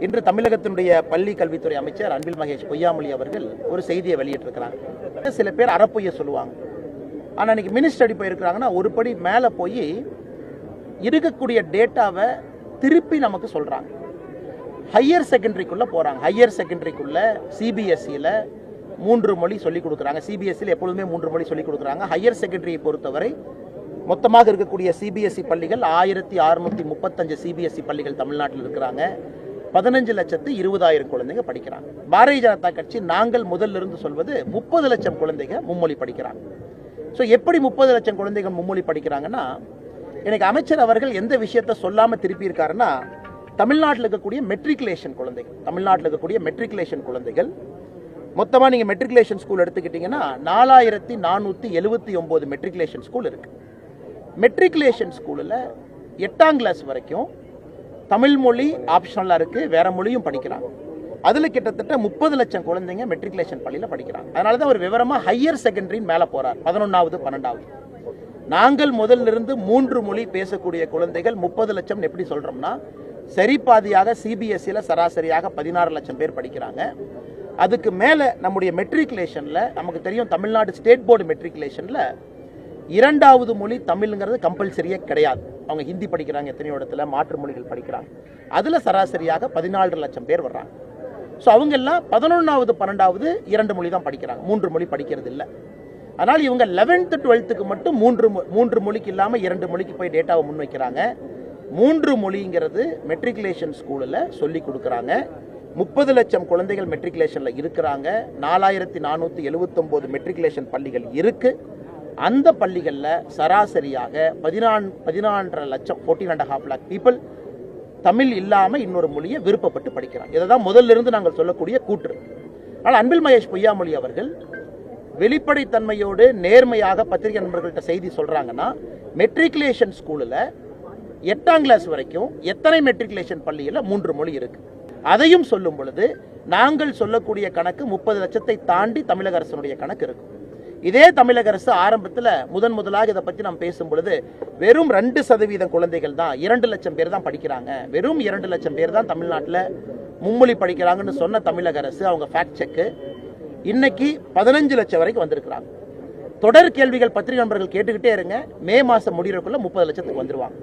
இன்று தமிழகத்தினுடைய பள்ளி கல்வித்துறை அமைச்சர் அன்பில் மகேஷ் பொய்யாமொழி அவர்கள் ஒரு செய்தியை வெளியிட்டிருக்கிறாங்க. சில பேர் அறப்பொய்ய சொல்லுவாங்க. ஆனால் இன்னைக்கு மினி ஸ்டடி போயிருக்கிறாங்கன்னா ஒரு படி மேலே போய் இருக்கக்கூடிய டேட்டாவை திருப்பி நமக்கு சொல்கிறாங்க. ஹையர் செகண்டரிக்குள்ளே போகிறாங்க. ஹையர் செகண்டரிக்குள்ள சிபிஎஸ்சியில் 3 மொழி சொல்லிக் கொடுக்குறாங்க. சிபிஎஸ்சியில் எப்பொழுதுமே 3 மொழி சொல்லிக் கொடுக்குறாங்க. ஹையர் செகண்டரியை பொறுத்தவரை மொத்தமாக இருக்கக்கூடிய சிபிஎஸ்சி பள்ளிகள் 1635 சிபிஎஸ்சி பள்ளிகள் தமிழ்நாட்டில் இருக்கிறாங்க. 15,20,000 குழந்தைங்க படிக்கிறாங்க. பாரதிய ஜனதா கட்சி நாங்கள் முதல்ல இருந்து சொல்வது 30 லட்சம் குழந்தைங்க மும்மொழி படிக்கிறாங்க. ஸோ எப்படி 30 லட்சம் குழந்தைகள் மும்மொழி படிக்கிறாங்கன்னா, எனக்கு அமைச்சர் அவர்கள் எந்த விஷயத்தை சொல்லாமல் திருப்பி இருக்காருன்னா, தமிழ்நாட்டில் இருக்கக்கூடிய மெட்ரிகுலேஷன் குழந்தைகள் மொத்தமாக நீங்கள் மெட்ரிகுலேஷன் ஸ்கூல் எடுத்துக்கிட்டிங்கன்னா 4479 மெட்ரிகுலேஷன் ஸ்கூல் இருக்குது. மெட்ரிகுலேஷன் ஸ்கூலில் 8ஆம் கிளாஸ் வரைக்கும் தமிழ் மொழி ஆப்ஷனலாக இருக்குது, வேறு மொழியும் படிக்கிறாங்க. அதில் கிட்டத்தட்ட 30 லட்சம் குழந்தைங்க மெட்ரிகுலேஷன் பள்ளியில் படிக்கிறாங்க. அதனால தான் ஒரு விவரமாக ஹையர் செகண்டரின்னு மேலே போகிறார். 11வது 12வது. நாங்கள் முதலிருந்து 3 மொழி பேசக்கூடிய குழந்தைகள் 30 லட்சம் எப்படி சொல்கிறோம்னா, சரிபாதியாக சிபிஎஸ்சியில் சராசரியாக 16 லட்சம் பேர் படிக்கிறாங்க. அதுக்கு மேலே நம்முடைய மெட்ரிகுலேஷனில் நமக்கு தெரியும், தமிழ்நாடு ஸ்டேட் போர்டு மெட்ரிகுலேஷனில் 2வது மொழி தமிழ்ங்கிறது கம்பல்சரியாக கிடையாது. அவங்க ஹிந்தி படிக்கிறாங்க, எத்தனையோ இடத்துல மாற்று மொழிகள் படிக்கிறாங்க. அதில் சராசரியாக 14 லட்சம் பேர் வர்றாங்க. ஸோ அவங்கெல்லாம் 11வது 12வது 2 மொழி தான் படிக்கிறாங்க, 3 மொழி படிக்கிறது இல்லை. அதனால் இவங்க 11th 12th மட்டும் 3 மொழிக்கு இல்லாமல் 2 மொழிக்கு போய் டேட்டாவை முன்வைக்கிறாங்க. 3 மொழிங்கிறது மெட்ரிகுலேஷன் ஸ்கூலில் சொல்லி கொடுக்குறாங்க. 30 லட்சம் குழந்தைகள் மெட்ரிகுலேஷனில் இருக்கிறாங்க. 4479 மெட்ரிகுலேஷன் பள்ளிகள் இருக்குது. அந்த பள்ளிகளில் சராசரியாக 14.5 லட்சம் 14.5 lakh பீப்புள் தமிழ் இல்லாமல் இன்னொரு மொழியை விருப்பப்பட்டு படிக்கிறாங்க. இதை தான் முதல்ல இருந்து நாங்கள் சொல்லக்கூடிய கூற்று. ஆனால் அன்பில் மகேஷ் பொய்யாமொழி அவர்கள் வெளிப்படைத்தன்மையோடு நேர்மையாக பத்திரிகை நண்பர்கள்ட்ட செய்தி சொல்கிறாங்கன்னா, மெட்ரிகுலேஷன் ஸ்கூலில் 8ஆம் கிளாஸ் வரைக்கும் எத்தனை மெட்ரிகுலேஷன் பள்ளியில் 3 மொழி இருக்குது. அதையும் சொல்லும் பொழுது நாங்கள் சொல்லக்கூடிய கணக்கு 30 லட்சத்தை தாண்டி தமிழக அரசினுடைய கணக்கு இருக்கும். இதே தமிழக அரசு ஆரம்பத்தில் முதலாக இதை பற்றி நாம் பேசும் பொழுது வெறும் 2% குழந்தைகள் தான், 2 லட்சம் பேர் தான் படிக்கிறாங்க, வெறும் 2 லட்சம் பேர் தான் தமிழ்நாட்டில் மும்மொழி படிக்கிறாங்கன்னு சொன்ன தமிழக அரசு, அவங்க ஃபேக்ட் செக்கு இன்னைக்கு 15 லட்சம் வரைக்கும் வந்திருக்கிறாங்க. தொடர் கேள்விகள் பத்திரிகை நண்பர்கள் கேட்டுக்கிட்டே இருங்க. மே மாதம் முடிகிறதுக்குள்ள 30 லட்சத்துக்கு வந்துருவாங்க.